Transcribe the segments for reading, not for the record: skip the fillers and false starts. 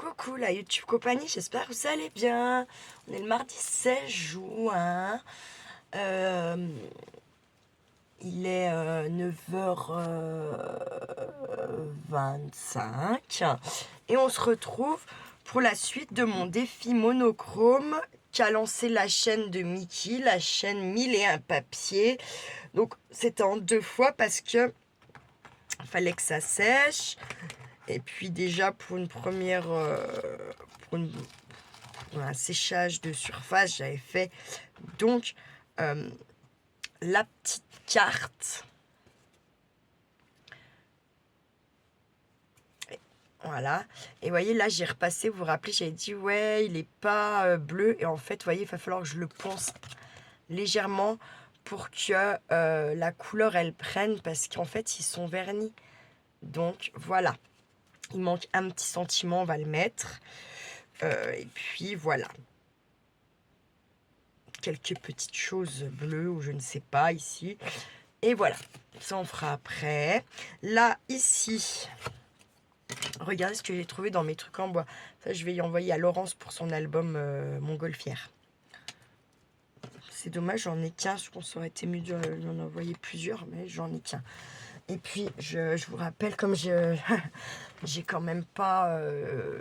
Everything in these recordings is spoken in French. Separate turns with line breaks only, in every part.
Coucou la YouTube compagnie, j'espère que vous allez bien. On est le mardi 16 juin. Il est 9h25 et on se retrouve pour la suite de mon défi monochrome qu'a lancé la chaîne de Mickey, la chaîne 1001 papiers. Donc c'était en 2 fois parce que fallait que ça sèche. Et puis déjà pour une première pour un séchage de surface, j'avais fait donc la petite carte. Voilà. Et vous voyez, là, j'ai repassé. Vous vous rappelez, j'avais dit, ouais, il n'est pas bleu. Et en fait, vous voyez, il va falloir que je le ponce légèrement pour que la couleur, elle prenne. Parce qu'en fait, ils sont vernis. Donc, voilà. Il manque un petit sentiment, on va le mettre. Et puis, voilà. Quelques petites choses bleues ou je ne sais pas ici. Et voilà. Ça, on fera après. Là, ici... Regardez ce que j'ai trouvé dans mes trucs en bois. Ça, je vais y envoyer à Laurence pour son album Montgolfière. C'est dommage, j'en ai qu'un. Je pense que ça aurait été mieux d'en envoyer plusieurs, mais j'en ai qu'un. Et puis, je vous rappelle, comme j'ai quand même pas...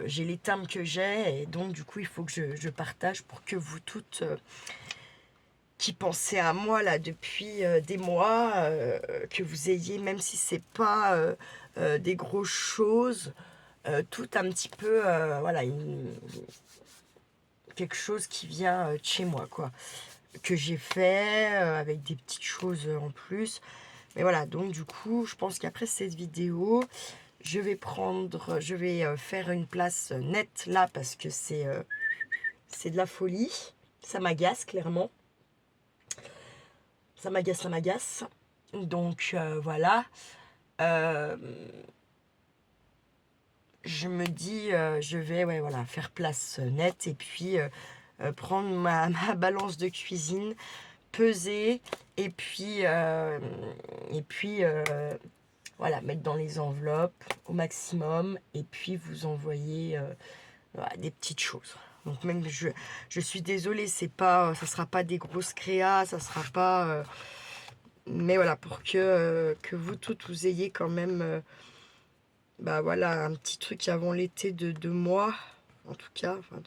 j'ai les termes que j'ai, et donc, du coup, il faut que je partage pour que vous toutes... qui pensez à moi, là, depuis des mois, que vous ayez, même si c'est pas des grosses choses... tout un petit peu, voilà, quelque chose qui vient de chez moi, quoi. Que j'ai fait, avec des petites choses en plus. Mais voilà, donc du coup, je pense qu'après cette vidéo, je vais faire une place nette là, parce que c'est de la folie. Ça m'agace, clairement. Ça m'agace, ça m'agace. Donc, voilà. Je me dis, je vais voilà, faire place nette et puis prendre ma balance de cuisine, peser et puis, voilà, mettre dans les enveloppes au maximum et puis vous envoyer voilà, des petites choses. Donc même je suis désolée, ça sera pas des grosses créas, ça sera pas... mais voilà, pour que vous toutes vous ayez quand même... bah voilà, un petit truc avant l'été de moi, en tout cas, enfin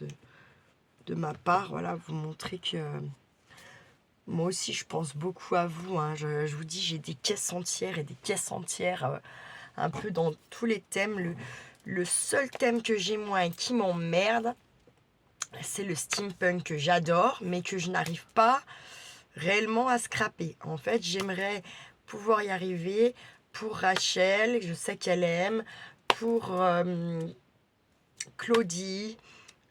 de ma part, voilà, vous montrer que moi aussi je pense beaucoup à vous, hein. Je vous dis, j'ai des caisses entières et des caisses entières, un peu dans tous les thèmes. Le seul thème que j'ai moi et qui m'emmerde, c'est le steampunk que j'adore, mais que je n'arrive pas réellement à scraper. En fait, j'aimerais pouvoir y arriver pour Rachel, je sais qu'elle aime, pour Claudie,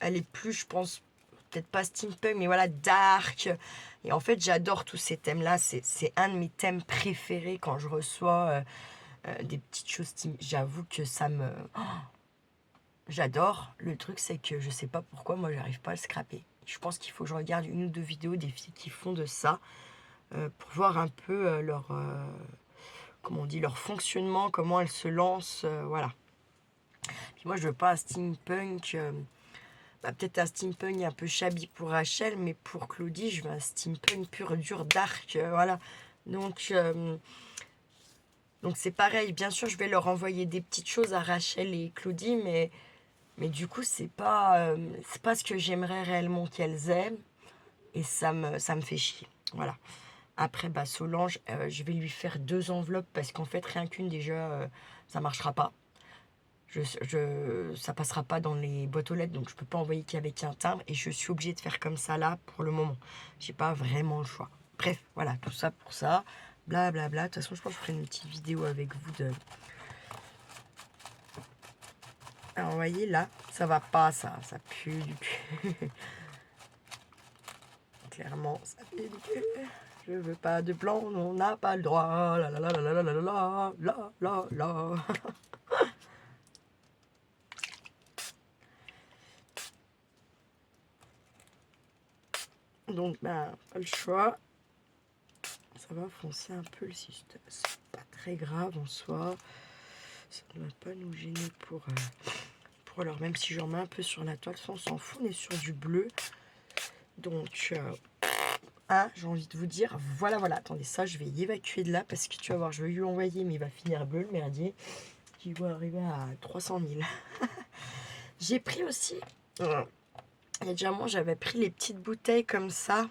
elle est plus, je pense, peut-être pas steampunk, mais voilà, dark. Et en fait, j'adore tous ces thèmes-là. C'est un de mes thèmes préférés quand je reçois des petites choses. J'avoue que ça me... Oh, j'adore. Le truc, c'est que je sais pas pourquoi, moi, j'arrive pas à le scraper. Je pense qu'il faut que je regarde une ou deux vidéos des filles qui font de ça pour voir un peu leur... comment on dit, leur fonctionnement, comment elles se lancent, voilà. Puis moi, je veux pas un steampunk... bah, peut-être un steampunk un peu shabby pour Rachel, mais pour Claudie, je veux un steampunk pur dur dark, voilà. Donc c'est pareil, bien sûr, je vais leur envoyer des petites choses à Rachel et Claudie, mais du coup, c'est pas ce que j'aimerais réellement qu'elles aiment, et ça me fait chier, voilà. Après, bah, Solange, je vais lui faire 2 enveloppes, parce qu'en fait, rien qu'une, déjà, ça marchera pas. Ça passera pas dans les boîtes aux lettres, donc je peux pas envoyer qu'avec un timbre, et je suis obligée de faire comme ça là pour le moment. J'ai pas vraiment le choix. Bref, voilà, tout ça pour ça, blablabla. Bla. De toute façon, je pense que je ferai une petite vidéo avec vous de... Alors, vous voyez là, ça va pas, ça pue du cul. Clairement, ça pue du cul. Je veux pas de blanc, on n'a pas le droit. La la la la la la la la la la. Donc, ben, pas le choix. Ça va foncer un peu le système. C'est pas très grave en soi. Ça ne va pas nous gêner pour trop. Alors même si j'en mets un peu sur la toile, on s'en fout, on est sur du bleu. Donc, j'ai envie de vous dire, voilà, attendez, ça, je vais y évacuer de là, parce que tu vas voir, je vais lui envoyer, mais il va finir bleu, le merdier, qui va arriver à 300 000. J'ai pris aussi, il y a déjà moi, j'avais pris les petites bouteilles comme ça,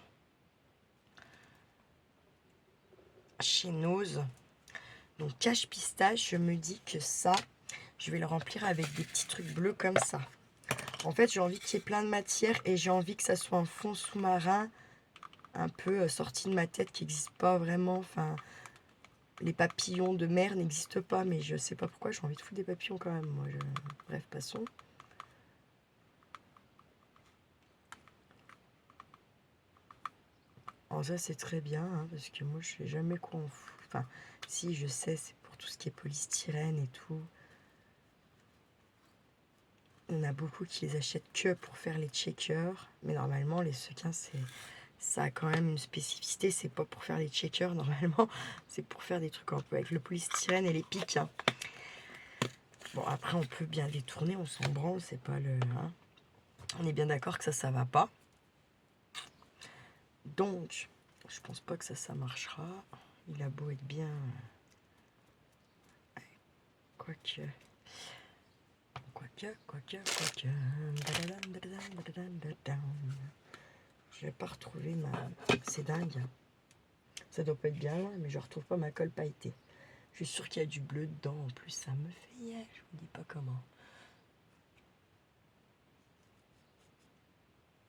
chez Nose. Donc, cache pistache, je me dis que ça, je vais le remplir avec des petits trucs bleus comme ça. En fait, j'ai envie qu'il y ait plein de matière et j'ai envie que ça soit un fond sous-marin un peu sorti de ma tête qui n'existe pas vraiment. Enfin, les papillons de mer n'existent pas, mais je sais pas pourquoi j'ai envie de foutre des papillons quand même. Moi, bref, passons. Alors ça, c'est très bien, hein, parce que moi, je sais jamais quoi en foutre. Enfin, si, je sais, c'est pour tout ce qui est polystyrène et tout. On a beaucoup qui les achètent que pour faire les checkers, mais normalement, les sequins, ça a quand même une spécificité, c'est pas pour faire les checkers normalement, c'est pour faire des trucs un peu avec le polystyrène et les pics. Hein. Bon, après, on peut bien détourner, on s'en branle, c'est pas le... Hein. On est bien d'accord que ça va pas. Donc, je pense pas que ça marchera. Il a beau être bien... Quoique... Je vais pas retrouver ma... C'est dingue. Ça doit pas être bien loin, mais je retrouve pas ma colle pailletée. Je suis sûre qu'il y a du bleu dedans. En plus, ça me fait hier. Je vous dis pas comment.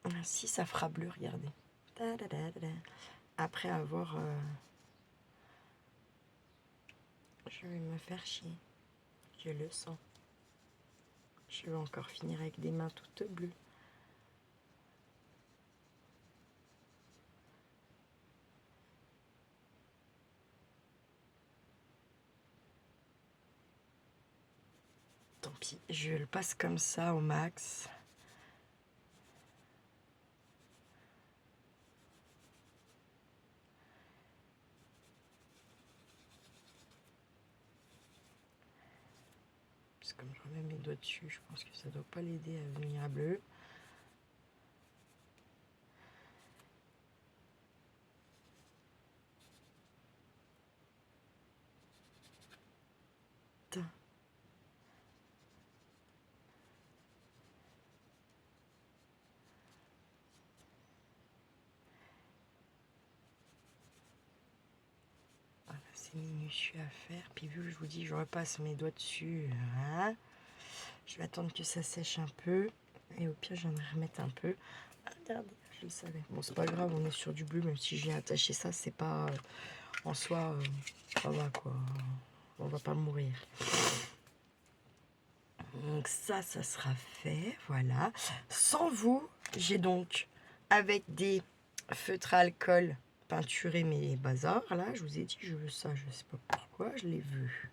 Ah, si, ça fera bleu, regardez. Après avoir... Je vais me faire chier. Je le sens. Je vais encore finir avec des mains toutes bleues. Tant pis, je le passe comme ça au max. Parce que comme je remets mes doigts dessus, je pense que ça doit pas l'aider à venir à bleu. C'est minutieux à faire. Puis vu que je vous dis, je repasse mes doigts dessus. Hein, je vais attendre que ça sèche un peu. Et au pire, j'en vais remettre un peu. Ah, regardez, je le savais. Bon, c'est pas grave, on est sur du bleu. Même si j'ai attaché ça, c'est pas... en soi, ça va quoi. On va pas mourir. Donc ça sera fait. Voilà. Sans vous, j'ai donc, avec des feutres à alcool, peinturé mes bazars. Là, je vous ai dit, je veux ça. Je sais pas pourquoi, je l'ai vu.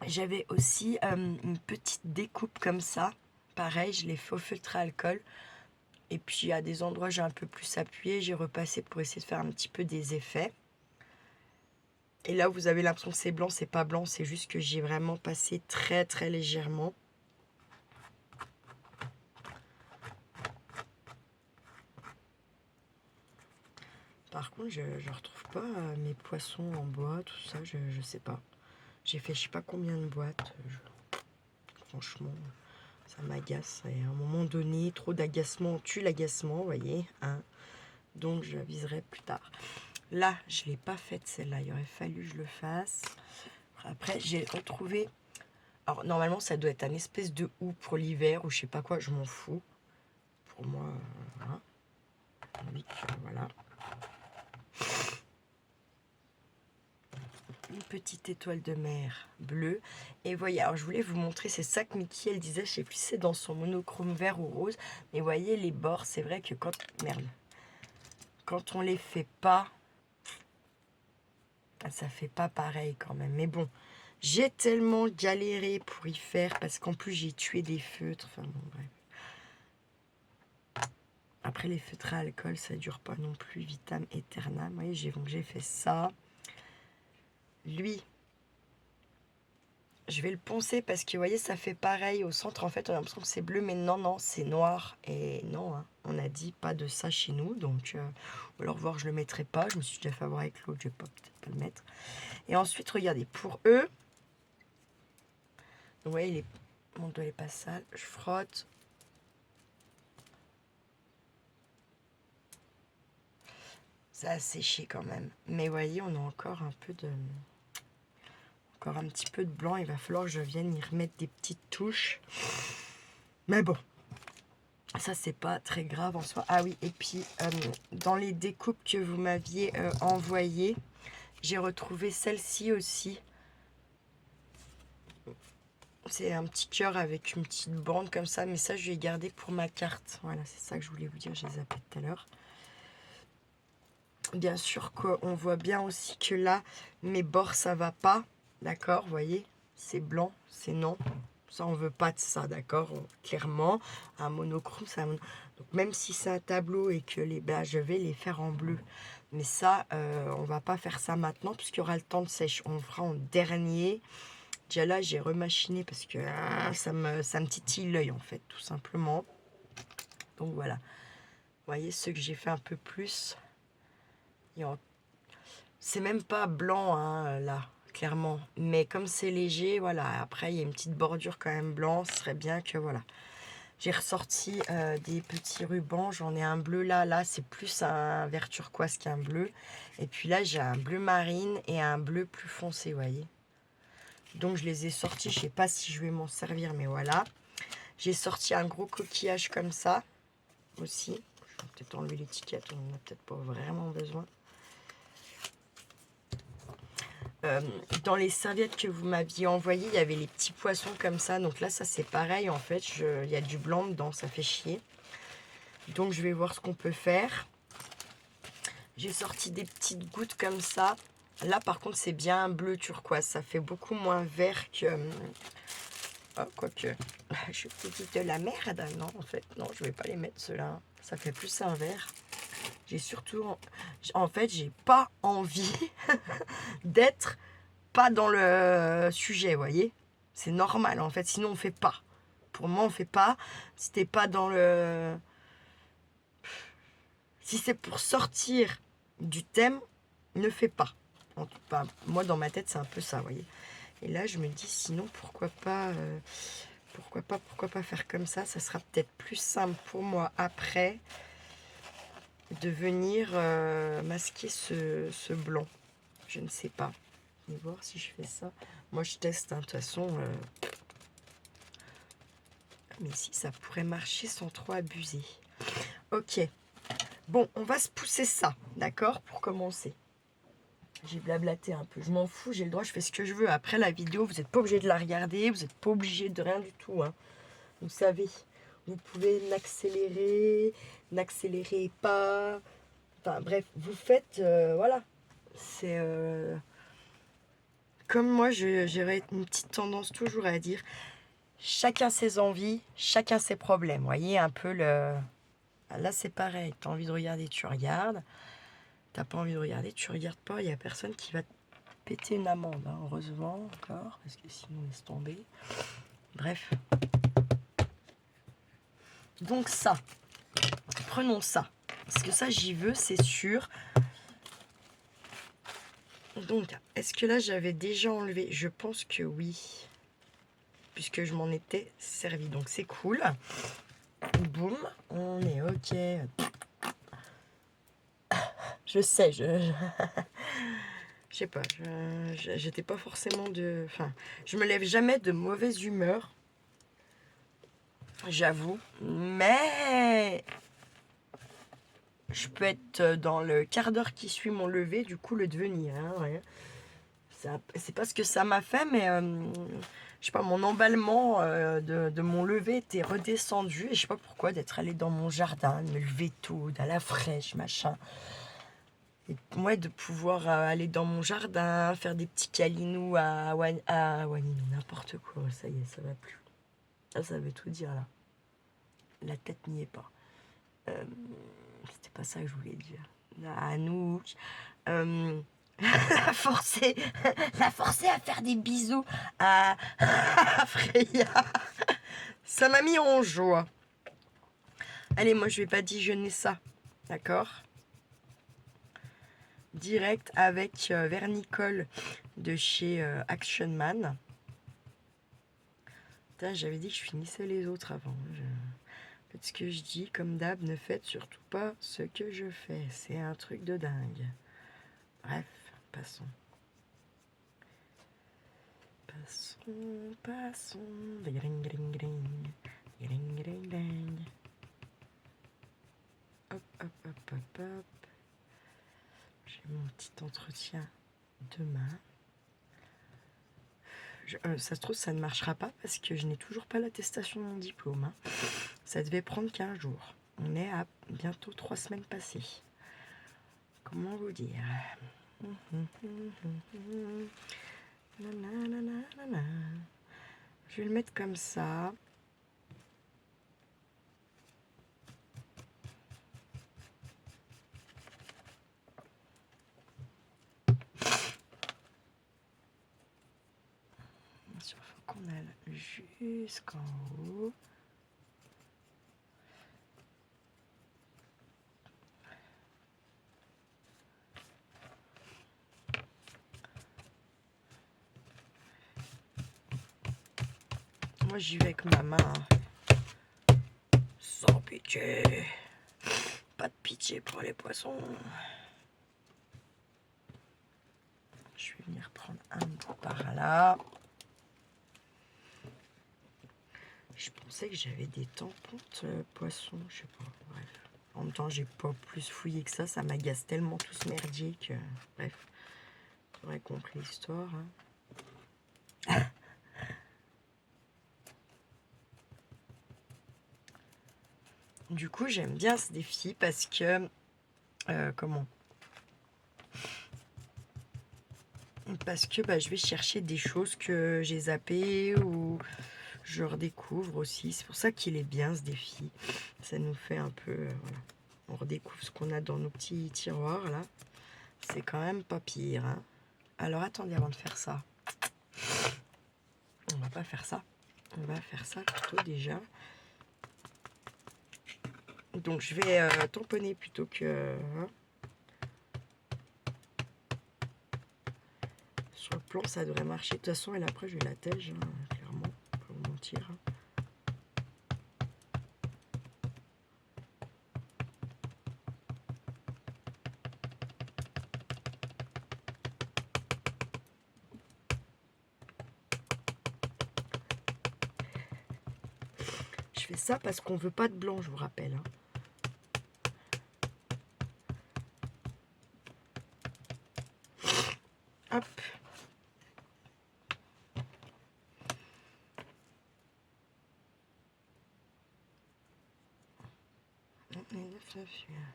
J'avais aussi une petite découpe comme ça. Pareil, je l'ai fait au feutre à alcool. Et puis à des endroits, j'ai un peu plus appuyé. J'ai repassé pour essayer de faire un petit peu des effets. Et là, vous avez l'impression que c'est blanc. C'est pas blanc, c'est juste que j'ai vraiment passé très très légèrement. Par contre, je retrouve pas mes poissons en bois, tout ça, je sais pas. J'ai fait je sais pas combien de boîtes. Franchement, ça m'agace. Et à un moment donné, trop d'agacement tue l'agacement, vous voyez. Hein. Donc, je l'aviserai plus tard. Là, je ne l'ai pas faite celle-là. Il aurait fallu que je le fasse. Après, j'ai retrouvé... Alors, normalement, ça doit être un espèce de houx pour l'hiver ou je sais pas quoi. Je m'en fous. Pour moi, voilà. Voilà. Une petite étoile de mer bleue. Et voyez, alors je voulais vous montrer, c'est ça que Mickey, elle disait, je sais plus si c'est dans son monochrome vert ou rose. Mais voyez les bords, c'est vrai que quand... Merde. Quand on les fait pas, ça fait pas pareil quand même. Mais bon, j'ai tellement galéré pour y faire parce qu'en plus j'ai tué des feutres. Enfin bon, bref. Après les feutres à alcool, ça dure pas non plus vitam aeternam. Vous voyez, j'ai fait ça. Lui, Je vais le poncer parce que, vous voyez, ça fait pareil au centre. En fait, on a l'impression que c'est bleu, mais non, non, c'est noir. Et non, hein, on a dit pas de ça chez nous. Donc, ou alors voir, je le mettrai pas. Je me suis déjà fait avoir avec l'autre, je vais peut-être pas le mettre. Et ensuite, regardez, pour eux, vous voyez, mon doigt n'est pas sale. Je frotte. Ça a séché quand même. Mais vous voyez, on a encore un peu de... Encore un petit peu de blanc. Il va falloir que je vienne y remettre des petites touches. Mais bon. Ça, c'est pas très grave en soi. Ah oui, et puis, dans les découpes que vous m'aviez envoyées, j'ai retrouvé celle-ci aussi. C'est un petit cœur avec une petite bande comme ça. Mais ça, je vais garder pour ma carte. Voilà, c'est ça que je voulais vous dire. Je les appelé tout à l'heure. Bien sûr qu'on voit bien aussi que là, mes bords, ça va pas. D'accord, vous voyez, c'est blanc, c'est non. Ça, on veut pas de ça, d'accord. Clairement, un monochrome, ça... Donc, même si c'est un tableau et que je vais les faire en bleu. Mais ça, on va pas faire ça maintenant, puisqu'il y aura le temps de sèche. On le fera en dernier. Déjà là, j'ai remachiné parce que ça me titille l'œil, en fait, tout simplement. Donc, voilà. Vous voyez, ceux que j'ai fait un peu plus... C'est même pas blanc, hein, là, clairement. Mais comme c'est léger, voilà. Après, il y a une petite bordure quand même blanc. Ce serait bien que, voilà. J'ai ressorti des petits rubans. J'en ai un bleu là. Là, c'est plus un vert turquoise qu'un bleu. Et puis là, j'ai un bleu marine et un bleu plus foncé, vous voyez. Donc, je les ai sortis. Je sais pas si je vais m'en servir, mais voilà. J'ai sorti un gros coquillage comme ça aussi. Je vais peut-être enlever l'étiquette. On n'en a peut-être pas vraiment besoin. Dans les serviettes que vous m'aviez envoyées, il y avait les petits poissons comme ça. Donc là, ça c'est pareil en fait. Il y a du blanc dedans, ça fait chier. Donc je vais voir ce qu'on peut faire. J'ai sorti des petites gouttes comme ça. Là par contre, c'est bien un bleu turquoise. Ça fait beaucoup moins vert que... Oh, quoique, je vous dis de la merde. Non, en fait, non, je vais pas les mettre ceux-là. Ça fait plus un vert. J'ai surtout... En fait, j'ai pas envie d'être... pas dans le sujet, vous voyez. C'est normal, en fait, sinon on fait pas. Pour moi, on fait pas. Si t'es pas dans le... Si c'est pour sortir du thème, ne fais pas. En tout cas, moi, dans ma tête, c'est un peu ça, vous voyez. Et là, je me dis, sinon, pourquoi pas faire comme ça. Ça sera peut-être plus simple pour moi après de venir masquer ce blanc. Je ne sais pas. Je vais voir si je fais ça. Moi, je teste, hein, de toute façon. Mais si, ça pourrait marcher sans trop abuser. Ok. Bon, on va se pousser ça, d'accord, pour commencer. J'ai blablaté un peu. Je m'en fous, j'ai le droit, je fais ce que je veux. Après la vidéo, vous n'êtes pas obligé de la regarder. Vous n'êtes pas obligé de rien du tout, hein. Vous savez, vous pouvez n'accélérer pas. Enfin, bref, vous faites... voilà. C'est... Comme moi, j'aurais une petite tendance toujours à dire... Chacun ses envies, chacun ses problèmes. Vous voyez un peu le... Là, c'est pareil. Tu as envie de regarder, tu regardes. T'as pas envie de regarder, tu regardes pas. Il n'y a personne qui va te péter une amende, hein, heureusement, encore. Parce que sinon, laisse tomber. Bref. Donc ça. Prenons ça. Parce que ça, j'y veux, c'est sûr. Donc, est-ce que là, j'avais déjà enlevé? Je pense que oui. Puisque je m'en étais servi. Donc, c'est cool. Boum. On est OK. Je sais, je sais pas. J'étais pas forcément de... Enfin, je me lève jamais de mauvaise humeur. J'avoue. Mais... je peux être dans le quart d'heure qui suit mon lever, du coup, le devenir. Hein, ouais. C'est pas ce que ça m'a fait, mais je sais pas, mon emballement de mon lever était redescendu. Et je sais pas pourquoi, d'être allé dans mon jardin, de me lever tôt, à la fraîche, machin. Et moi, de pouvoir aller dans mon jardin, faire des petits câlinous à Waninou, n'importe quoi. Ça y est, ça va plus. Ça veut tout dire, là. La tête n'y est pas. C'était pas ça que je voulais dire. À nous. la forcer, la forcer à faire des bisous à Freya. Ça m'a mis en joie. Allez, moi je vais pas déjeuner ça, d'accord? Direct avec vernicole de chez Action Man. Putain, j'avais dit que je finissais les autres avant. Faites ce que je dis, comme d'hab, ne faites surtout pas ce que je fais. C'est un truc de dingue. Bref, passons. Passons. Gring, gring, gring. Gring, gring, gring. Hop, hop, hop, hop, hop. J'ai mon petit entretien demain. Ça se trouve, ça ne marchera pas parce que je n'ai toujours pas l'attestation de mon diplôme. Hein. Ça devait prendre 15 jours. On est à bientôt 3 semaines passées. Comment vous dire? Je vais le mettre comme ça. Il faut qu'on aille jusqu'en haut. Moi j'y vais avec ma main. Sans pitié. Pas de pitié pour les poissons. Je vais venir prendre un bout par là. Je pensais que j'avais des tampons de poissons, je sais pas, bref. En même temps, j'ai pas plus fouillé que ça m'agace tellement tout ce merdier que... Bref, vous aurez compris l'histoire. Hein. Du coup, j'aime bien ce défi parce que... comment? Parce que je vais chercher des choses que j'ai zappées ou je redécouvre aussi. C'est pour ça qu'il est bien ce défi. Ça nous fait un peu... voilà. On redécouvre ce qu'on a dans nos petits tiroirs là. C'est quand même pas pire. Hein. Alors attendez, avant de faire ça, on va pas faire ça. On va faire ça plutôt déjà. Donc je vais tamponner plutôt que... Hein. Sur le plan, ça devrait marcher. De toute façon, et après, je vais la tège, hein, clairement. Pas vous mentir. Hein. Je fais ça parce qu'on veut pas de blanc, je vous rappelle. Hein. Hop.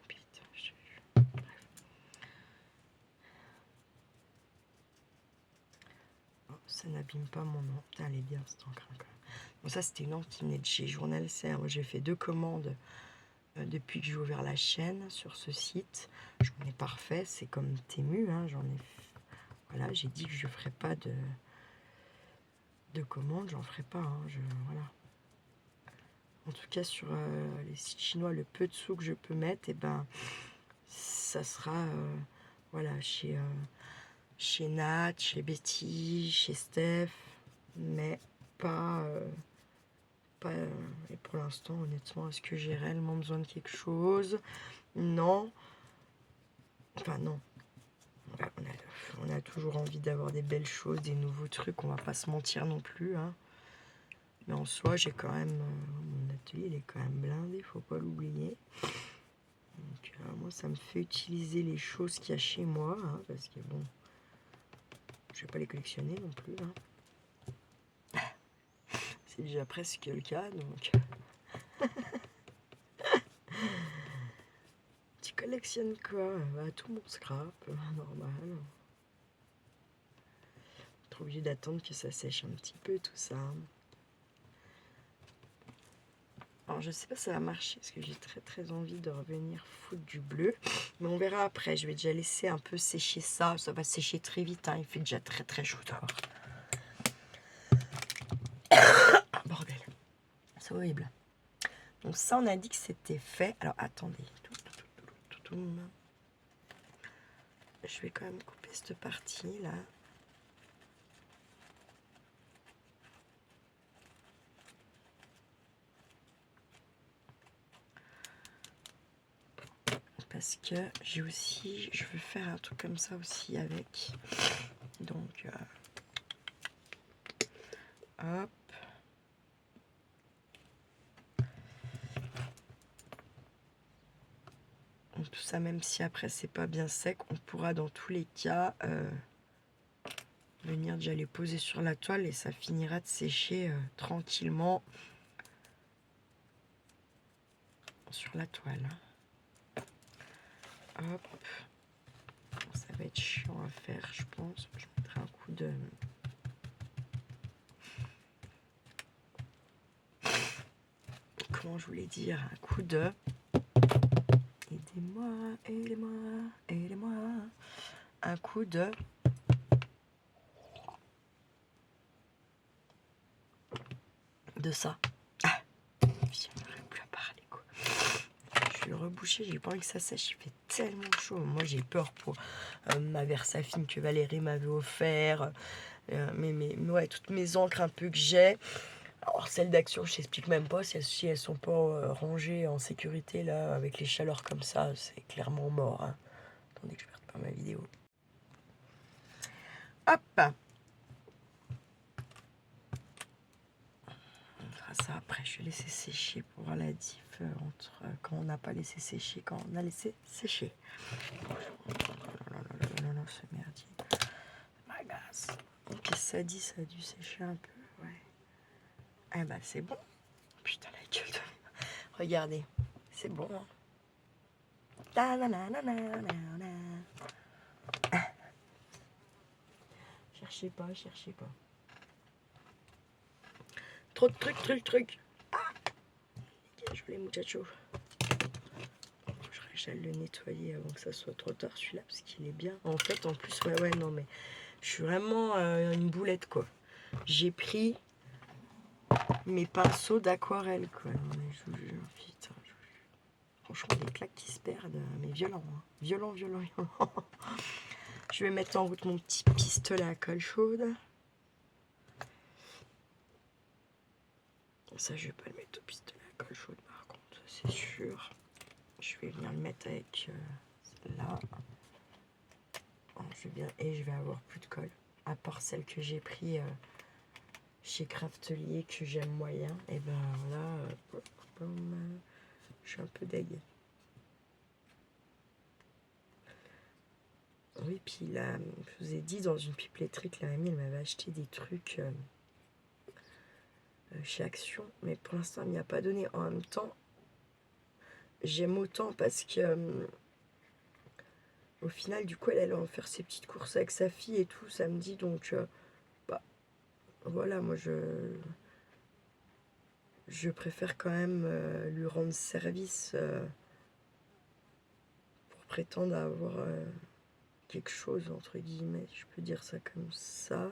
Putain, oh, ça n'abîme pas mon nom. Putain, elle est bien cette encre. Bon, ça, c'était une encre qui venait de chez Journal Serre. J'ai fait 2 commandes depuis que j'ai ouvert la chaîne sur ce site. J'en ai pas refait. C'est comme Temu. Hein, j'en ai... Voilà, j'ai dit que je ferais pas de commandes. J'en ferai pas. Hein, voilà. En tout cas, sur les sites chinois, le peu de sous que je peux mettre, et ben, ça sera voilà, chez Nat, chez Betty, chez Steph, mais pas... et pour l'instant, honnêtement, est-ce que j'ai réellement besoin de quelque chose? Non. Enfin, non. On a toujours envie d'avoir des belles choses, des nouveaux trucs, on va pas se mentir non plus. Hein. Mais en soi, j'ai quand même... mon atelier, il est quand même blindé, faut pas l'oublier. Donc, moi, ça me fait utiliser les choses qu'il y a chez moi, hein, parce que bon, je vais pas les collectionner non plus. Hein. C'est déjà presque le cas, donc... Tu collectionnes quoi? Tout mon scrap, normal. Trop obligé d'attendre que ça sèche un petit peu tout ça. Alors, je sais pas si ça va marcher parce que j'ai très envie de revenir foutre du bleu. Mais on verra après. Je vais déjà laisser un peu sécher ça. Ça va sécher très vite. Hein. Il fait déjà très chaud dehors. Bordel. C'est horrible. Donc ça, on a dit que c'était fait. Alors, attendez. Je vais quand même couper cette partie-là. Parce que j'ai aussi, je veux faire un truc comme ça aussi avec. Donc, hop. Donc, tout ça, même si après c'est pas bien sec, on pourra dans tous les cas venir déjà les poser sur la toile et ça finira de sécher tranquillement sur la toile. Hop. Ça va être chiant à faire, je pense. Je mettrai un coup de... Comment je voulais dire? Un coup de... Aidez-moi, aidez-moi, aidez-moi. Un coup de... ça. Ah, j'aimerais plus à parler, quoi. Je vais le reboucher, j'ai pas envie que ça sèche. Il fait tellement chaud. Moi, j'ai peur pour ma Versafine que Valérie m'avait offert. Ouais, toutes mes encres un peu que j'ai. Alors, celles d'Action, je t'explique même pas. Si elles sont pas rangées en sécurité, là, avec les chaleurs comme ça, c'est clairement mort. Hein. Attendez que je perde pas ma vidéo. Hop! On fera ça après. Je vais laisser sécher pour voir la diff entre quand on n'a pas laissé sécher, quand on a laissé sécher. Non, c'est merdier. M'agace. Ok, ça dit, ça a dû sécher un peu. Ouais. Eh ben, c'est bon. Putain, la gueule de... Regardez, c'est bon. Cherchez pas, cherchez pas. Trop de trucs. Ah, je voulais muchacho. J'allais le nettoyer avant que ça soit trop tard celui-là parce qu'il est bien. En fait, en plus, ouais, non, mais je suis vraiment une boulette, quoi. J'ai pris mes pinceaux d'aquarelle, quoi. Non, mais je vous jure, putain, franchement, les claques qui se perdent, mais violent, hein. Violent. Je vais mettre en route mon petit pistolet à colle chaude. Ça, je vais pas le mettre au pistolet à colle chaude, par contre, c'est sûr. Je vais venir le mettre avec celle-là. Je vais avoir plus de colle. À part celle que j'ai pris chez Craftelier, que j'aime moyen. Et ben là, je suis un peu deg. Oui, puis là, je vous ai dit, dans une pipetterie que la mamie, elle m'avait acheté des trucs chez Action. Mais pour l'instant, elle m'y a pas donné. En même temps, j'aime autant parce que... au final, du coup, elle allait en faire ses petites courses avec sa fille et tout samedi. Donc, voilà, moi, je préfère quand même lui rendre service pour prétendre avoir quelque chose, entre guillemets, je peux dire ça comme ça.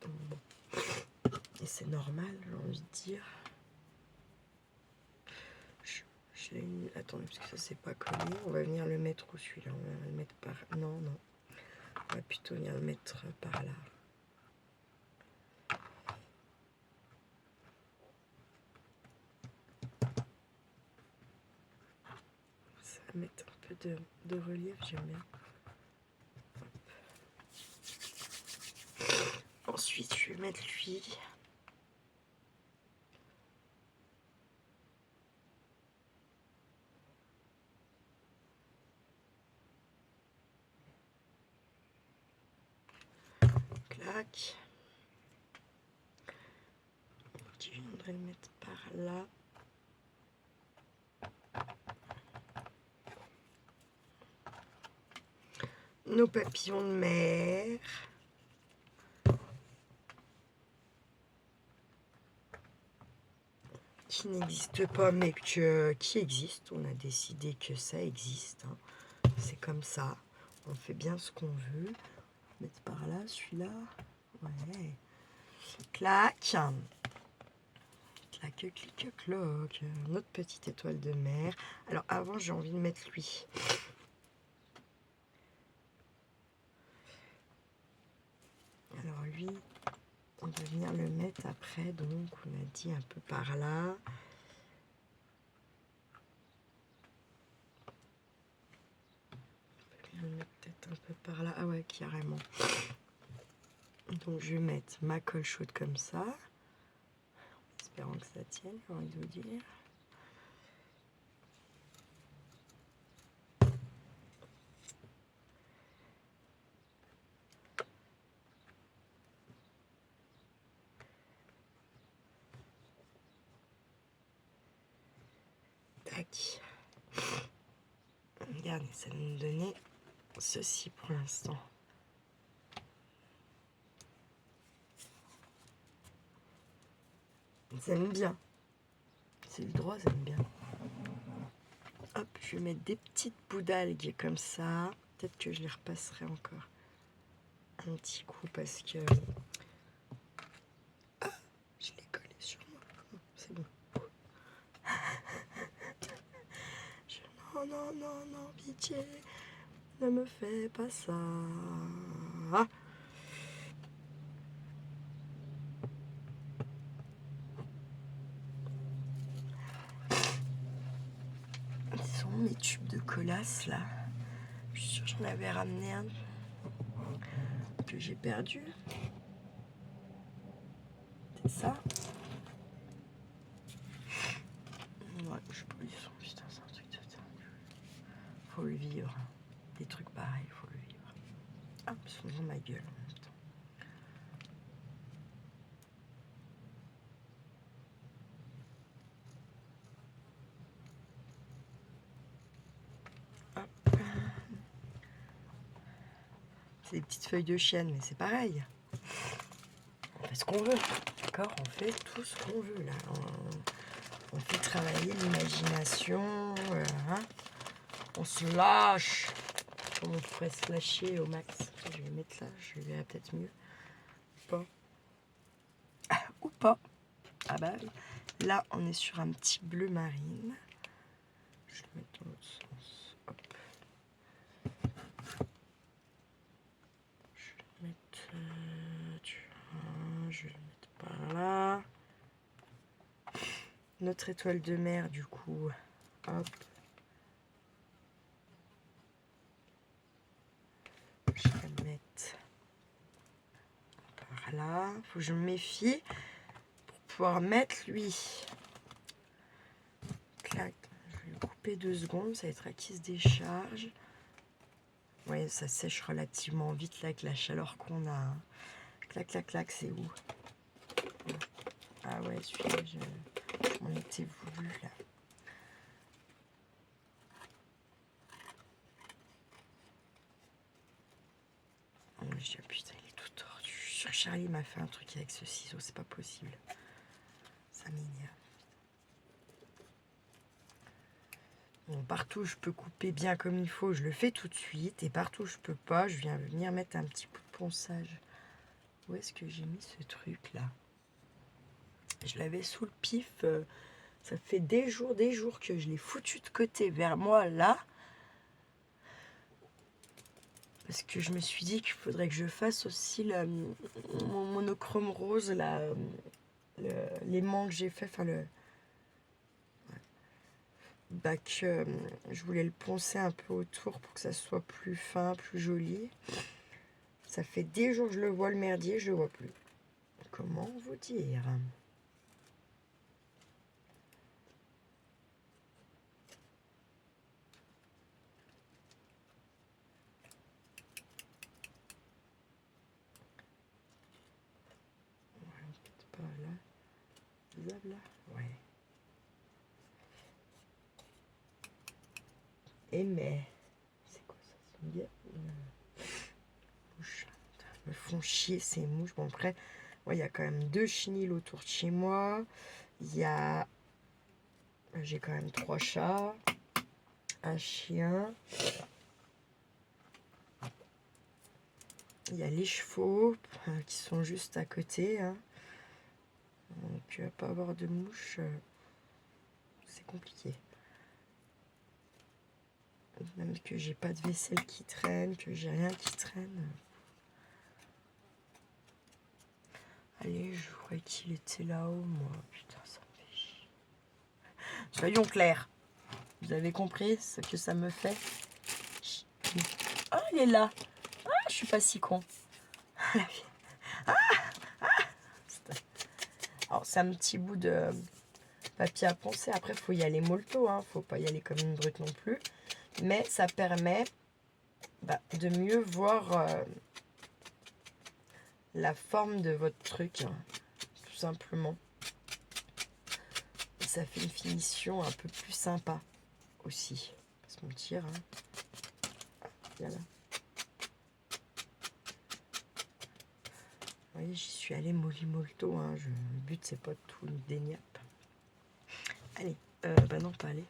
Bon. Et c'est normal, j'ai envie de dire. Attendez, parce que ça c'est pas collé. On va venir le mettre où celui-là? On va le mettre par... Non. On va plutôt venir le mettre par là. Ça va mettre un peu de relief, j'aime bien. Ensuite, je vais mettre lui. Clac. Je viendrai le mettre par là. Nos papillons de mer. qui n'existe pas, mais qui existe. On a décidé que ça existe. Hein. C'est comme ça. On fait bien ce qu'on veut. Mettre par là, celui-là. Ouais. Clac. Clac, clic, cloc. Notre petite étoile de mer. Alors avant, j'ai envie de mettre lui. Alors lui, on va venir le mettre après. Donc on a dit un peu par là. On va le mettre peut-être un peu par là. Ah ouais, carrément. Donc je vais mettre ma colle chaude comme ça. En espérant que ça tienne, j'ai envie de vous dire. Tac. Regardez, ça va nous donner ceci pour l'instant. Ça aime bien. C'est le droit, ça aime bien. Hop, je vais mettre des petites bouts d'algues comme ça. Peut-être que je les repasserai encore un petit coup parce que... Ah, je l'ai collé sur moi. C'est bon. Non, non, non, non, pitié. Ne me fais pas ça. Ils sont mes tubes de collasse là. Je suis sûre que j'en avais ramené un que j'ai perdu. C'est ça. Ouais, je sais pas où ils sont. Putain, c'est un truc de dingue. Faut le vivre. Des trucs pareils, faut le vivre. Ah, ils sont dans ma gueule en même temps. C'est des petites feuilles de chêne, mais c'est pareil. On fait ce qu'on veut, d'accord? On fait tout ce qu'on veut, là. On fait travailler l'imagination, hein? On se lâche. Comme on pourrait se lâcher au max. Je vais mettre là, je verrai peut-être mieux. Ou pas. Ah, ou pas. Ah bah oui. Là, on est sur un petit bleu marine. Je vais le mettre dans l'autre sens. Hop. Je vais le mettre... je vais le mettre par là. Notre étoile de mer, du coup. Hop. Je vais le mettre par là. Faut que je me méfie pour pouvoir mettre lui. Clac. Je vais le couper 2 secondes. Ça va être à qui se décharge. Vous voyez, ça sèche relativement vite là avec la chaleur qu'on a. Hein. Clac, clac, clac, c'est où? Ah ouais, celui-là, je m'en étais voulu là. Oh, je dis, putain, il est tout tordu. Je suis sûre que Charlie m'a fait un truc avec ce ciseau, c'est pas possible. Ça m'énerve. Bon, partout où je peux couper bien comme il faut, je le fais tout de suite. Et partout où je peux pas, je viens venir mettre un petit coup de ponçage. Où est-ce que j'ai mis ce truc là? Je l'avais sous le pif. Ça fait des jours que je l'ai foutu de côté vers moi là. Parce que je me suis dit qu'il faudrait que je fasse aussi mon monochrome rose, là, l'aimant que j'ai fait, enfin bah, que je voulais le poncer un peu autour pour que ça soit plus fin, plus joli. Ça fait des jours que je le vois le merdier, je le vois plus. Comment vous dire? Peut-être pas là. Là, ouais. Et mais, c'est quoi ça? C'est une guêpe? Mouche. Me font chier ces mouches. Bon après, il y a quand même 2 chenilles autour de chez moi. Il y a J'ai quand même 3 chats, un chien. Il y a les chevaux qui sont juste à côté. Hein. Donc, pas avoir de mouches, c'est compliqué. Même que j'ai pas de vaisselle qui traîne, que j'ai rien qui traîne. Allez, je croyais qu'il était là-haut, moi. Putain, ça me fait chier. Soyons clairs. Vous avez compris ce que ça me fait? Ah, il est là. Ah, je suis pas si con. Alors, c'est un petit bout de papier à poncer. Après, il faut y aller molto. Hein. Faut pas y aller comme une brute non plus. Mais ça permet de mieux voir la forme de votre truc. Hein, tout simplement. Et ça fait une finition un peu plus sympa aussi. Pas se mentir. Hein. Voilà. Vous voyez, j'y suis allée molto. Hein. Le but, c'est pas de tout déniape. Allez, non, pas aller.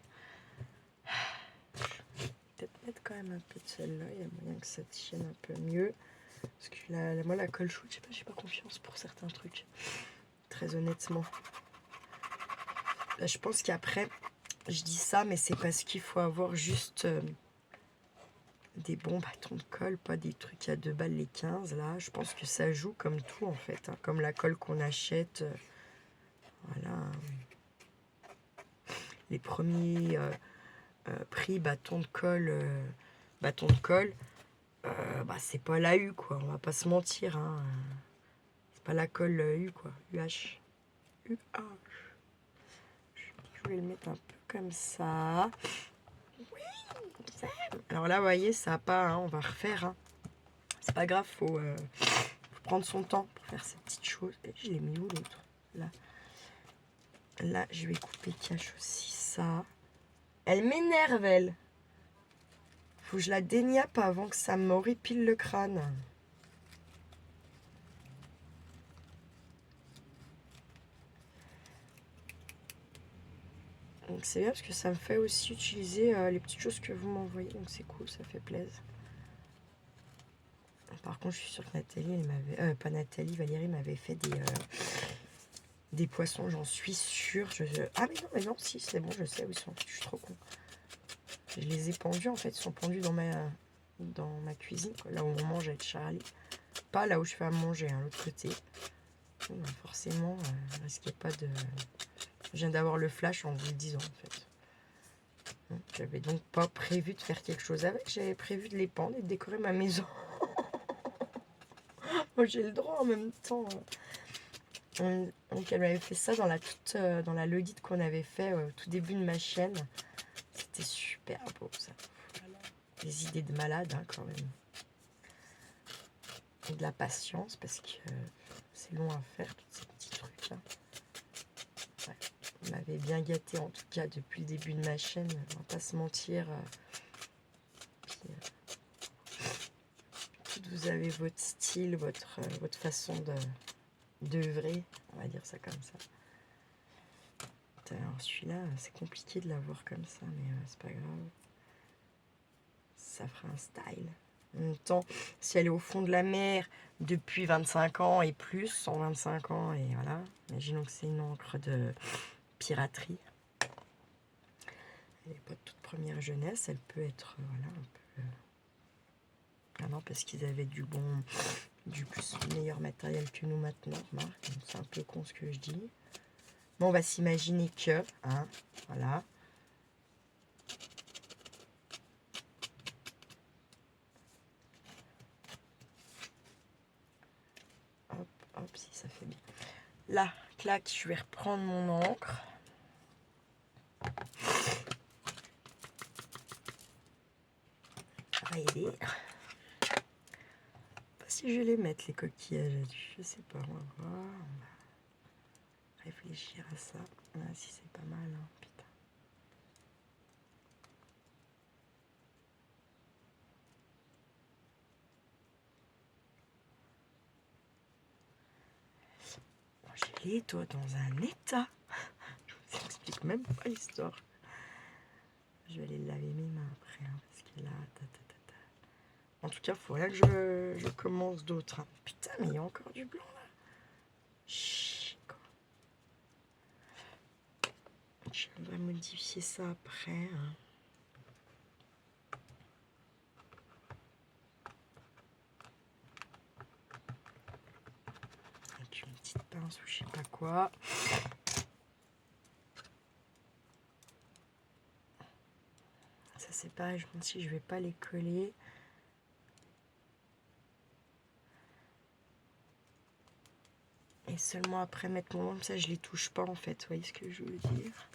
Peut-être mettre quand même un peu de celle-là. Il y a moyen que ça tienne un peu mieux. Parce que moi, la colle chaude, j'ai pas confiance pour certains trucs. Très honnêtement. Là, je pense qu'après, je dis ça, mais c'est parce qu'il faut avoir juste des bons bâtons de colle, pas des trucs à 2 balles les 15. Là, je pense que ça joue comme tout, en fait. Hein, comme la colle qu'on achète. Voilà. Les premiers prix bâtons de colle, c'est pas la U, quoi. On va pas se mentir. Hein. C'est pas la colle U, quoi. UH. UH. Je vais le mettre un peu comme ça. Oui. Alors là, vous voyez, ça a pas. Hein, on va refaire. Hein. C'est pas grave, faut prendre son temps pour faire ces petites choses. Et je l'ai mis où l'autre? Là. Là, je vais couper cache aussi ça. Elle m'énerve, elle. Faut que je la déniappe avant que ça m'horripile le crâne. Donc c'est bien parce que ça me fait aussi utiliser les petites choses que vous m'envoyez. Donc c'est cool, ça fait plaisir. Par contre, je suis sûre que Nathalie, elle m'avait... pas Nathalie, Valérie m'avait fait des poissons, j'en suis sûre. Ah mais non, si, c'est bon, je sais où ils sont. Je suis trop con. Je les ai pendus, en fait, ils sont pendus dans ma cuisine, quoi, là où on mange avec Charlie. Pas là où je fais à manger, hein, l'autre côté. Donc, forcément, risquez pas de... Je viens d'avoir le flash en vous le disant, en fait. J'avais donc pas prévu de faire quelque chose avec. J'avais prévu de les pendre et de décorer ma maison. Moi, j'ai le droit en même temps. Donc, elle m'avait fait ça dans la l'audit qu'on avait fait au tout début de ma chaîne. C'était super beau, ça. Des idées de malade, hein, quand même. Et de la patience, parce que c'est long à faire, tous ces petits trucs-là. Ouais. On m'avait bien gâté, en tout cas, depuis le début de ma chaîne. On va pas se mentir. Vous avez votre style, votre façon d'œuvrer, on va dire ça comme ça. Alors celui-là, c'est compliqué de l'avoir comme ça, mais c'est pas grave. Ça fera un style. En même temps, si elle est au fond de la mer depuis 25 ans et plus, 125 ans, et voilà, imaginons que c'est une encre de piraterie. Elle n'est pas de toute première jeunesse, elle peut être, voilà, un peu... Ah non, parce qu'ils avaient du meilleur matériel que nous maintenant, remarque. C'est un peu con ce que je dis. Bon, on va s'imaginer que, hein, voilà. Hop, hop, si ça fait bien. Là, clac, je vais reprendre mon encre. Ça va aider. Pas si je vais les mettre, les coquillages là-dessus. Je sais pas, on va voir. On va réfléchir à ça. Ah, si c'est pas mal, hein, putain. J'ai les doigts dans un état. Je vous explique. j'explique même pas l'histoire. Je vais aller laver mes mains après, hein, parce que là, En tout cas, il faut rien que je commence d'autres. Hein. Putain, mais il y a encore du blanc là. Chut, quoi. Je vais modifier ça après. Hein. Avec une petite pince ou je sais pas quoi. Ça c'est pareil, je me dis si je vais pas les coller. Et seulement après mettre mon comme ça je les touche pas en fait, vous voyez ce que je veux dire.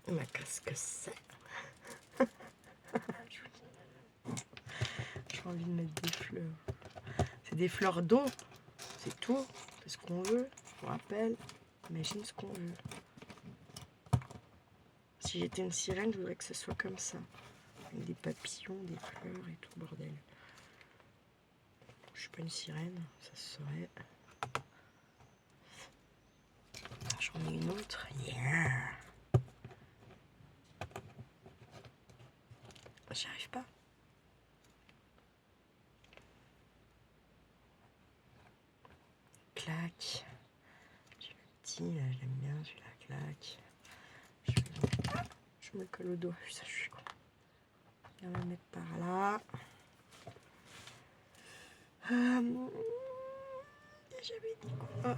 Mais qu'est-ce que c'est? J'ai envie de mettre des fleurs. C'est des fleurs d'eau, c'est tout. On fait ce qu'on veut, je vous rappelle. Imagine ce qu'on veut. Si j'étais une sirène, je voudrais que ce soit comme ça. Avec des papillons, des fleurs et tout le bordel. Je suis pas une sirène, ça se saurait. J'en ai une autre. Yeah. J'y arrive pas. Clac. J'ai le petit, là, je l'aime bien, celui-là, clac. Je me colle au dos. Ça, je suis con. Je vais le mettre par là. J'avais dit quoi?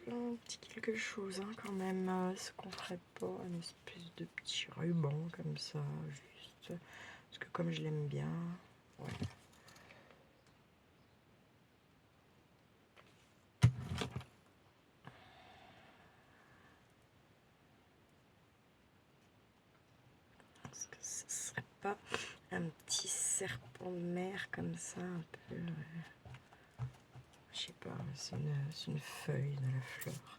Un petit quelque chose, hein, quand même. Ce qu'on ferait pas une espèce de petit ruban comme ça, juste. Parce que comme je l'aime bien. Ouais. Est-ce que ce serait pas un petit serpent de mer comme ça, un peu. Je sais pas, c'est une feuille de la fleur.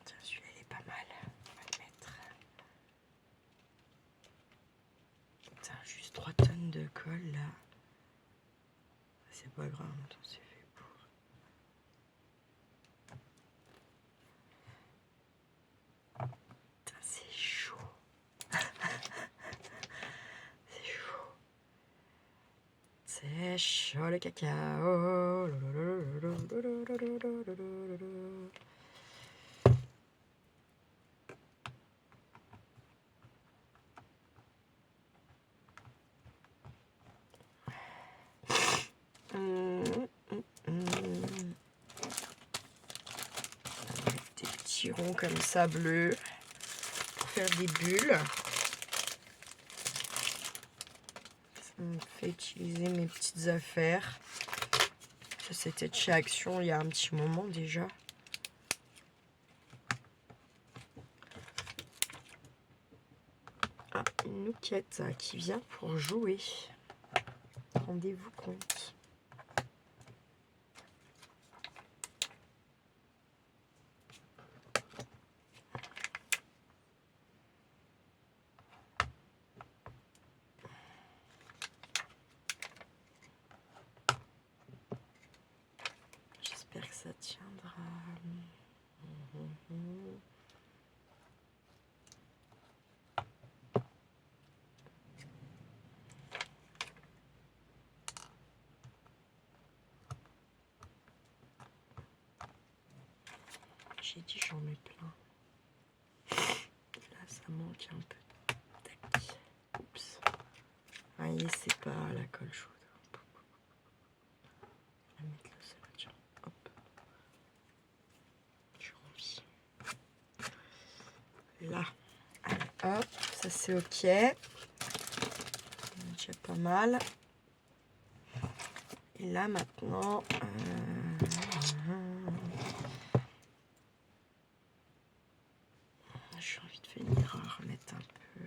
Tiens, celui-là, il est pas mal. On va le mettre. Putain, juste 3 tonnes de colle là. C'est pas grave, attends, c'est fait pour. Putain, c'est chaud. C'est chaud. C'est chaud le cacao. Des petits ronds comme ça bleus pour faire des bulles. Ça me fait utiliser mes petites affaires. Ça, c'était de chez Action il y a un petit moment déjà. Ah, une nouquette qui vient pour jouer. Rendez-vous compte. J'espère que ça tiendra. J'ai dit j'en mets plein. Là ça manque un peu. Tac. Oups. Vous voyez, c'est pas la colle chaude. Je vais mettre là, ça va, tiens. Hop. J'ai envie. Là. Allez, hop, ça c'est ok. Déjà pas mal. Et là maintenant, j'ai envie de venir remettre un peu.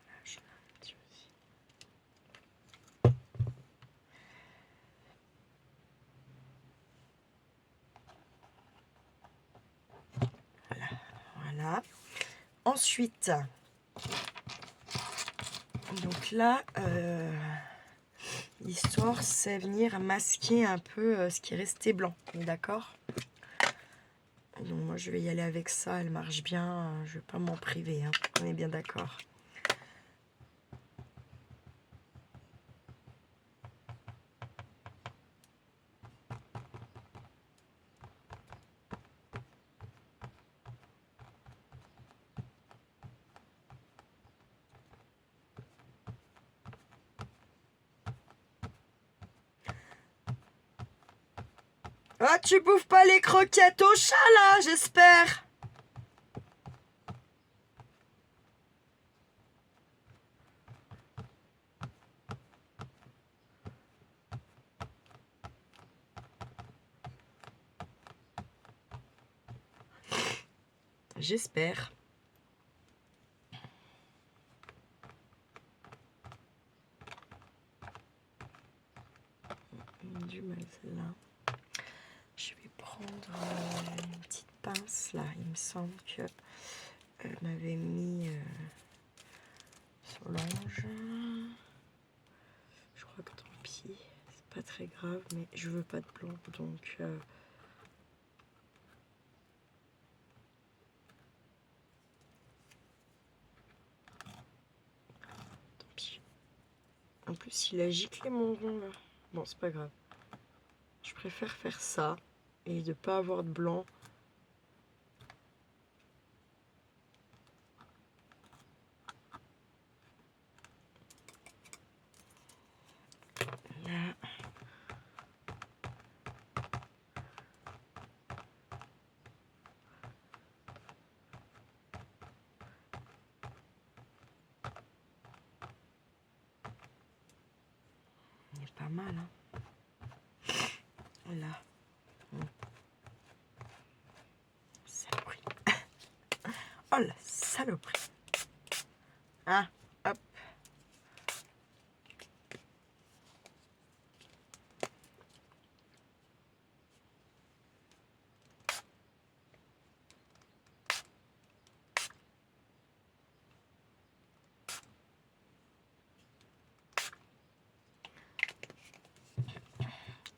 Là, je l'ai un petit aussi. Voilà. Ensuite, donc là, l'histoire, c'est venir masquer un peu ce qui est resté blanc. D'accord? Donc moi, je vais y aller avec ça. Elle marche bien. Je ne vais pas m'en priver. Hein. On est bien d'accord. Ah, tu bouffes pas les croquettes au chat, là, j'espère. J'espère. Du mal, celle-là. Je vais prendre une petite pince, là. Il me semble que elle m'avait mis sur l'ange. Je crois que tant pis. C'est pas très grave, mais je veux pas de blanc, donc... tant pis. En plus, il a giclé mon rond, là. Bon, c'est pas grave. Je préfère faire ça et de pas avoir de blanc. Là. Il est pas mal, hein. Là. Saloperie. Oh la saloperie. Ah, hop.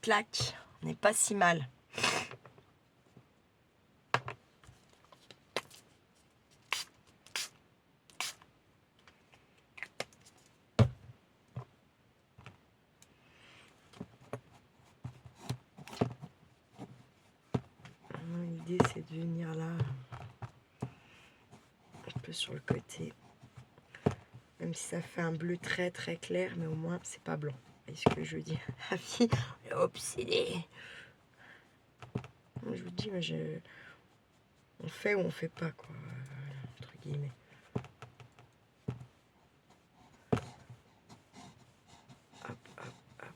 Clac. On n'est pas si mal. L'idée, c'est de venir là, un peu sur le côté. Même si ça fait un bleu très très clair, mais au moins, c'est pas blanc. Est-ce que je dis la fille est obsédée. Je vous dis, moi, on fait ou on fait pas, quoi, entre guillemets. Hop, hop, hop.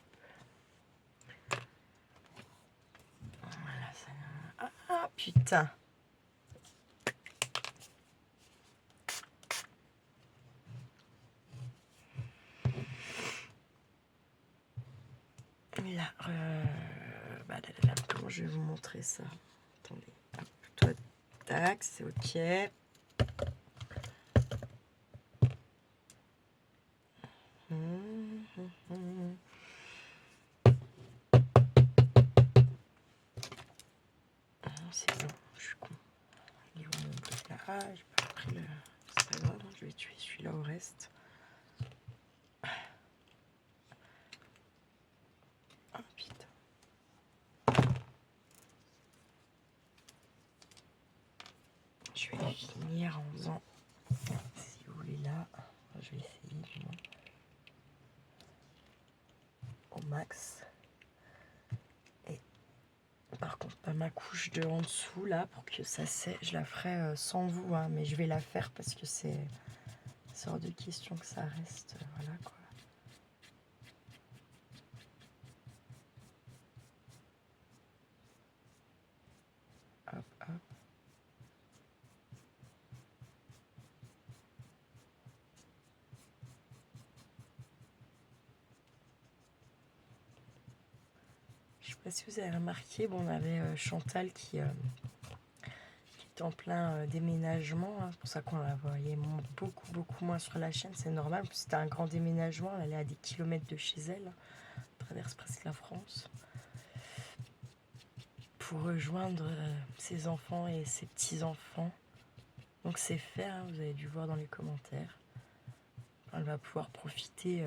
Voilà, ça... Ah, putain. Là, comment je vais vous montrer ça? Attendez, hop, toi, tac, c'est ok. C'est bon, je suis con. Il est où mon bleu là? Ah, j'ai pas pris le... C'est pas grave, je vais tuer celui-là au reste. Ah putain. Je vais finir en faisant, si vous voulez là, je vais essayer du moins, au max. Et par contre, pas ma couche de en dessous là, pour que ça sèche, je la ferai sans vous, hein, mais je vais la faire parce que c'est hors de question que ça reste, voilà quoi. Hop, hop. Je sais pas si vous avez remarqué, bon, on avait Chantal qui j'étais en plein déménagement. Hein, c'est pour ça qu'on la voyait beaucoup moins sur la chaîne. C'est normal, c'était un grand déménagement. Elle est à des kilomètres de chez elle. Elle traverse presque la France. Pour rejoindre ses enfants et ses petits-enfants. Donc c'est fait, hein, vous avez dû voir dans les commentaires. Elle va pouvoir profiter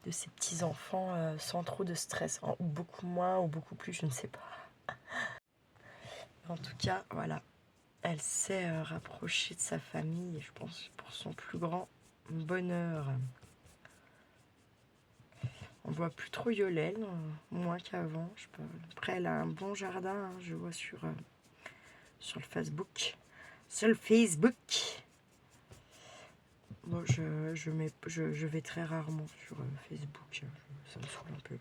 de ses petits-enfants sans trop de stress. Ou beaucoup moins, ou beaucoup plus, je ne sais pas. En tout cas, voilà. Elle s'est rapprochée de sa famille, et je pense pour son plus grand bonheur. On voit plus trop Yolène, moins qu'avant. Après, elle a un bon jardin, hein, je vois sur le Facebook. Sur le Facebook. Bon, je vais très rarement sur Facebook. Ça me saoule un peu.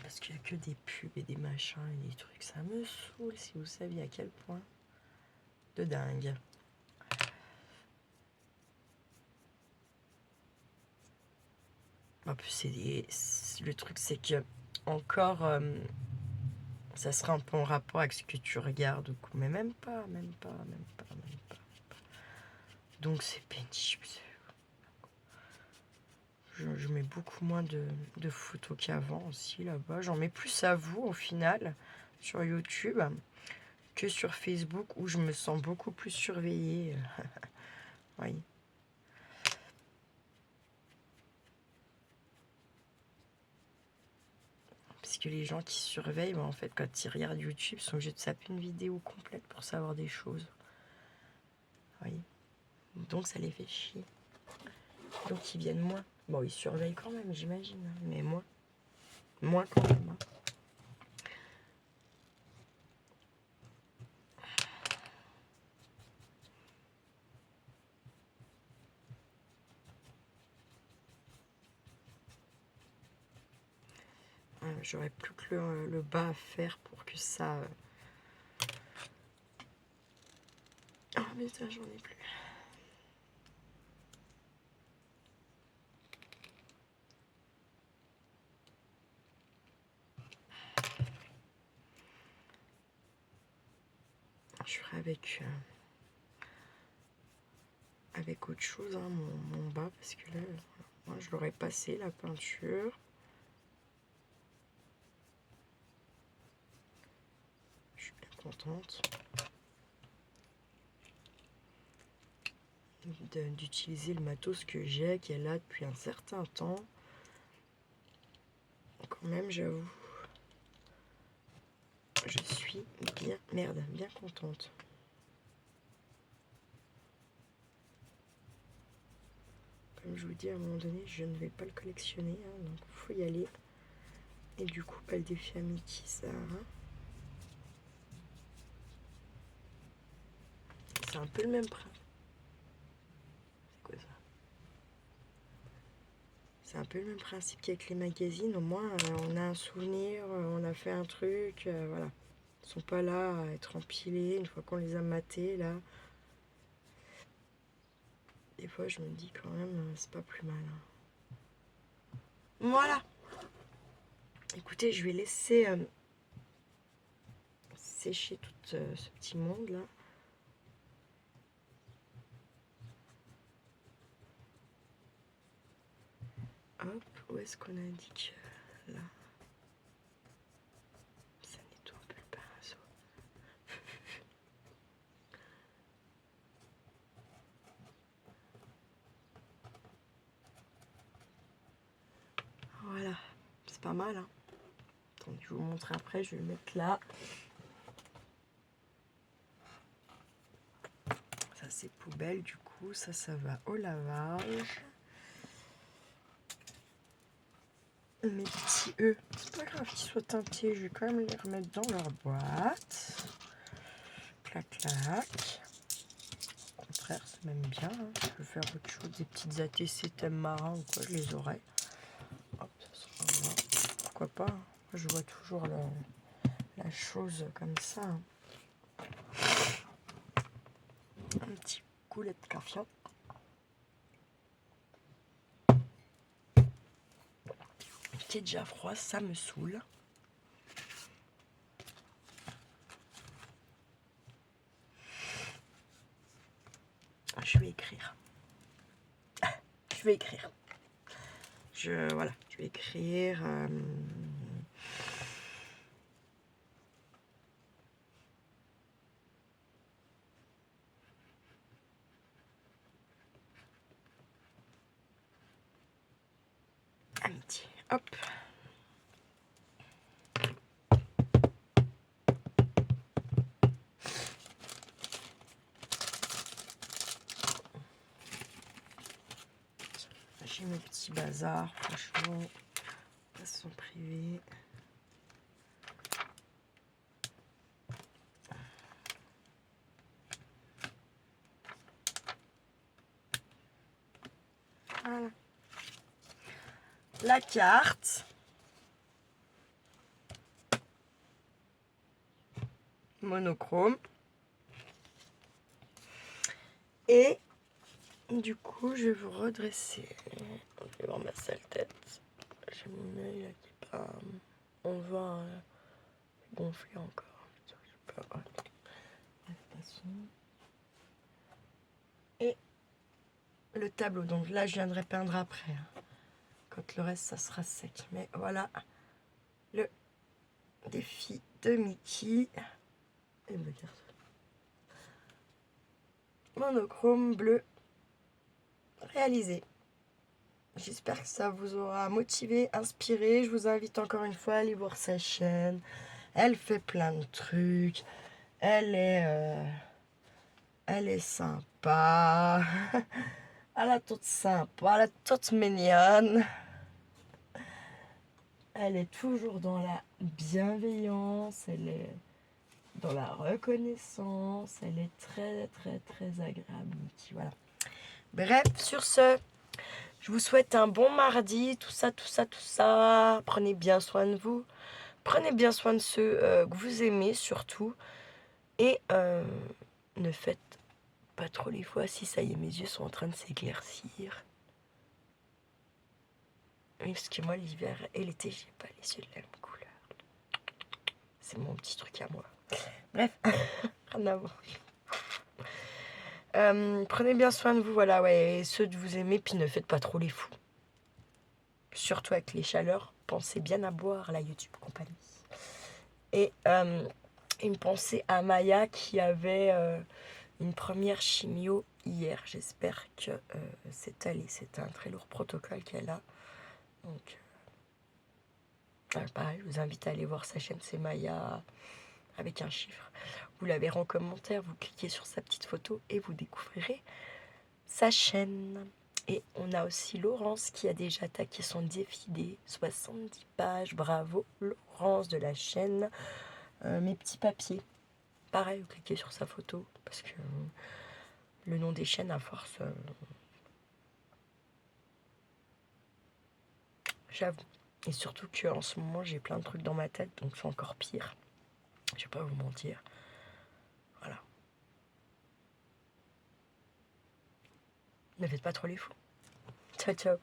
Parce qu'il n'y a que des pubs et des machins et des trucs. Ça me saoule, si vous saviez à quel point. De dingue. En plus, le truc, c'est que encore, ça sera un peu en rapport avec ce que tu regardes, mais même pas. Donc c'est pénible. Je mets beaucoup moins de photos qu'avant aussi là-bas. J'en mets plus à vous au final sur YouTube que sur Facebook où je me sens beaucoup plus surveillée. Oui. Parce que les gens qui surveillent, en fait, quand ils regardent YouTube, sont obligés de saper une vidéo complète pour savoir des choses. Oui. Donc ça les fait chier. Donc ils viennent moins. Bon, ils surveillent quand même, j'imagine, mais moins. Moins quand même. J'aurais plus que le bas à faire pour que ça... Oh putain, j'en ai plus. Je ferai avec autre chose, hein, mon bas, parce que là, moi, je l'aurais passé, la peinture. Je suis bien contente d'utiliser le matos que j'ai, qui est là depuis un certain temps. Quand même, j'avoue, je suis bien contente. Comme je vous dis, à un moment donné, je ne vais pas le collectionner, hein, donc il faut y aller. Et du coup, pas le défi Amiki, ça. C'est un peu le même principe. C'est quoi ça? C'est un peu le même principe qu'avec les magazines. Au moins, on a un souvenir, on a fait un truc, voilà. Ils sont pas là à être empilés une fois qu'on les a matés, là. Des fois, je me dis quand même, c'est pas plus mal. Hein. Voilà. Écoutez, je vais laisser sécher tout ce petit monde, là. Hop, où est-ce qu'on indique là? Ça nettoie un peu le pinceau. Voilà, c'est pas mal. Hein. Attendez, je vais vous montrer après, je vais le mettre là. Ça c'est poubelle du coup, ça va au lavage. Mes petits œufs, c'est pas grave qu'ils soient teintés, je vais quand même les remettre dans leur boîte. Clac clac. Au contraire, c'est même bien. Hein. Je peux faire autre chose, des petites ATC thème marin ou quoi, je les aurai. Hop, ça sera... Pourquoi pas. Hein. Moi, je vois toujours la chose comme ça. Hein. Un petit coulet de café. Qui est déjà froid, ça me saoule. je vais écrire. Je vais écrire. Voilà, je vais écrire. Amitié. Hop. J'ai mes petits bazars, franchement. Façon privée. Voilà. La carte. Monochrome. Et du coup, je vais vous redresser. Je vais voir ma sale tête. J'ai mon œil là qui est pas... On voit gonfler encore. Je sais pas. Et le tableau. Donc là, je viendrai peindre après. Quand le reste, ça sera sec. Mais voilà le défi de Mickey. Et me garde. Monochrome bleu réalisé. J'espère que ça vous aura motivé, inspiré. Je vous invite encore une fois à aller voir sa chaîne. Elle fait plein de trucs. Elle est sympa. Elle est toute sympa. Elle est toute mignonne. Elle est toujours dans la bienveillance. Elle est dans la reconnaissance. Elle est très, très, très agréable. Voilà. Bref, sur ce, je vous souhaite un bon mardi. Tout ça, tout ça, tout ça. Prenez bien soin de vous. Prenez bien soin de ceux que vous aimez surtout. Et ne faites pas trop les fois. Si ça y est, mes yeux sont en train de s'éclaircir. Oui, parce que moi, l'hiver et l'été, j'ai pas les yeux de la même couleur. C'est mon petit truc à moi. Bref, rien à voir. Prenez bien soin de vous, voilà, ouais, et ceux de vous aimer, puis ne faites pas trop les fous. Surtout avec les chaleurs, pensez bien à boire la YouTube compagnie. Et une pensée à Maya qui avait une première chimio hier. J'espère que c'est allé. C'est un très lourd protocole qu'elle a. Donc, pareil, je vous invite à aller voir sa chaîne, c'est Maya avec un chiffre. Vous la verrez en commentaire, vous cliquez sur sa petite photo et vous découvrirez sa chaîne. Et on a aussi Laurence qui a déjà attaqué son défi des 70 pages. Bravo Laurence de la chaîne Mes petits papiers. Pareil, vous cliquez sur sa photo parce que le nom des chaînes à force, j'avoue. Et surtout qu'en ce moment j'ai plein de trucs dans ma tête, donc c'est encore pire. Je vais pas vous mentir. Voilà. Ne faites pas trop les fous. Ciao ciao.